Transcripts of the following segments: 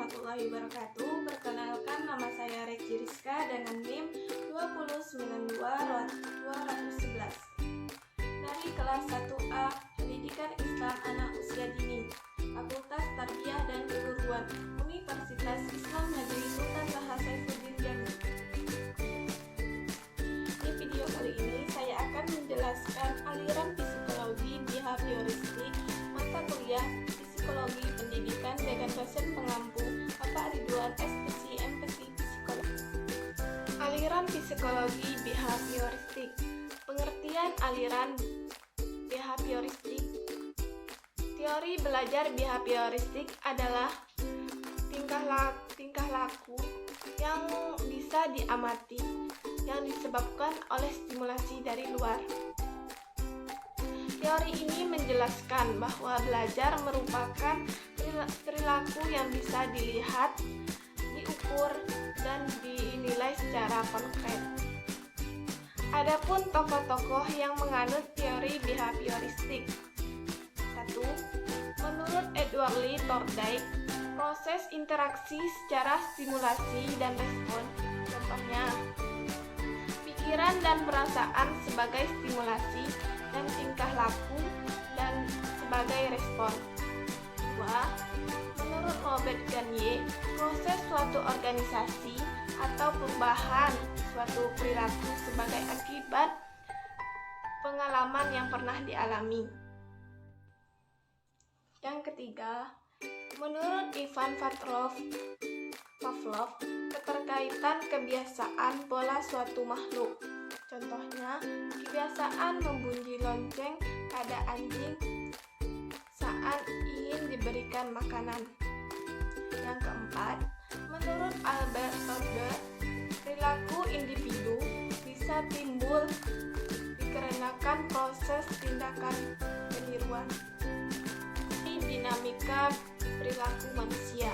warahmatullahi wabarakatuh. Perkenalkan, nama saya Reki Rizka dengan NIM 2092211 dari kelas 1A Pendidikan Islam Anak Usia Dini, Fakultas Tarbiyah dan Keguruan, Universitas Islam Negeri Sultan Taha Saifuddin Jambi. Di video kali ini saya akan menjelaskan aliran psikologi behavioristik mata kuliah Psikologi Pendidikan dengan dosen pengampu Bapak Ridwan SPC MPC Psikologi. Aliran psikologi behavioristik. Pengertian aliran behavioristik. Teori belajar behavioristik adalah tingkah laku yang bisa diamati yang disebabkan oleh stimulasi dari luar. Teori ini menjelaskan bahwa belajar merupakan perilaku yang bisa dilihat, diukur, dan dinilai secara konkret. Adapun tokoh-tokoh yang menganut teori behavioristik. 1. Menurut Edward Lee Thorndike, proses interaksi secara stimulasi dan respon. Contohnya, pikiran dan perasaan sebagai stimulasi dan tingkah laku dan sebagai respon. 2. Menurut Robert Gagne, proses suatu organisasi atau perubahan suatu perilaku sebagai akibat pengalaman yang pernah dialami. Yang ketiga, menurut Ivan Pavlov, keterkaitan kebiasaan pola suatu makhluk. Contohnya, kebiasaan membunyi lonceng pada anjing saat ingin diberikan makanan. Yang keempat, menurut Albert Toddler, perilaku individu bisa timbul dikarenakan proses tindakan peniruan. Dinamika perilaku manusia.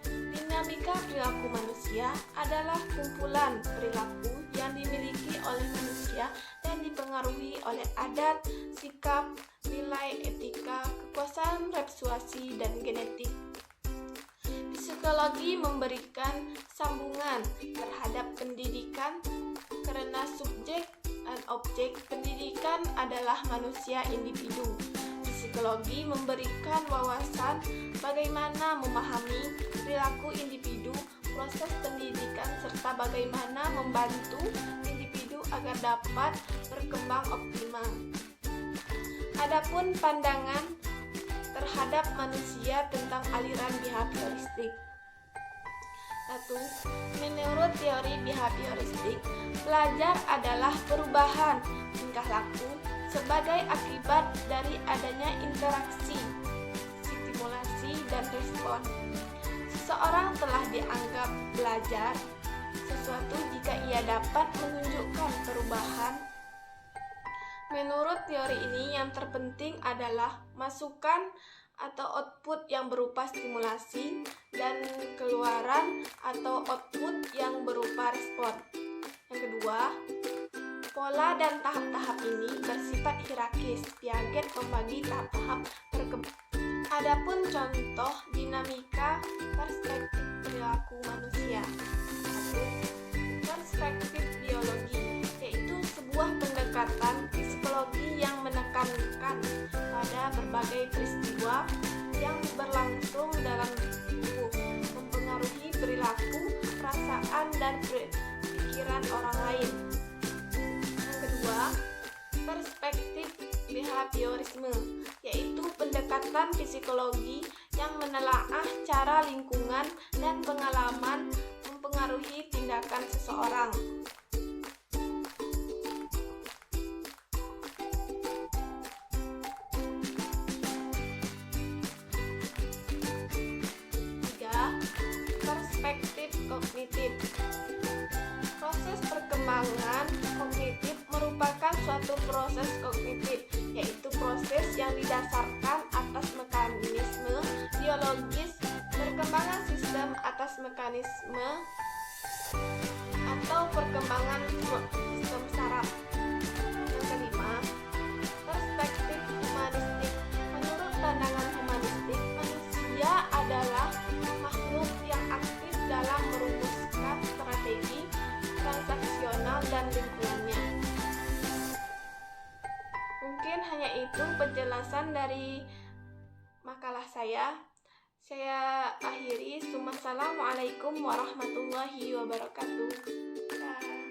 Dinamika perilaku manusia adalah kumpulan perilaku yang dimiliki oleh manusia dan dipengaruhi oleh adat, sikap, nilai etika, kekuasaan persuasi, dan genetik. Psikologi memberikan sambungan terhadap pendidikan karena subjek dan objek pendidikan adalah manusia individu. Psikologi memberikan wawasan bagaimana memahami perilaku individu, proses pendidikan, serta bagaimana membantu individu agar dapat berkembang optimal. Adapun pandangan terhadap manusia tentang aliran behavioristik. 1. Menurut teori behavioristik, belajar adalah perubahan tingkah laku sebagai akibat dari adanya interaksi, stimulasi, dan respon. Seseorang telah dianggap belajar sesuatu jika ia dapat menunjukkan perubahan. Menurut teori ini, yang terpenting adalah masukan atau output yang berupa stimulasi dan keluaran atau output yang berupa respon. Yang kedua, pola dan tahap-tahap ini bersifat hierarkis. Piaget membagi tahap-tahap perkembangan. Adapun contoh dinamika perspektif perilaku manusia. 1. Perspektif biologi, yaitu sebuah pendekatan psikologi yang menekankan pada berbagai peristiwa yang berlangsung dalam tubuh, mempengaruhi perilaku, perasaan, dan pikiran orang lain. Perspektif behaviorisme, yaitu pendekatan psikologi yang menelaah cara lingkungan dan pengalaman mempengaruhi tindakan seseorang. Perspektif kognitif. Proses perkembangan kognitif merupakan suatu proses kognitif, yaitu proses yang didasarkan atas mekanisme biologis, perkembangan sistem atas mekanisme atau perkembangan sistem saraf. Yang kelima, perspektif humanistik. Menurut pandangan humanistik, manusia adalah makhluk dan lingkungannya. Mungkin hanya itu penjelasan dari makalah saya. Saya akhiri. Wassalamualaikum warahmatullahi wabarakatuh. Dah.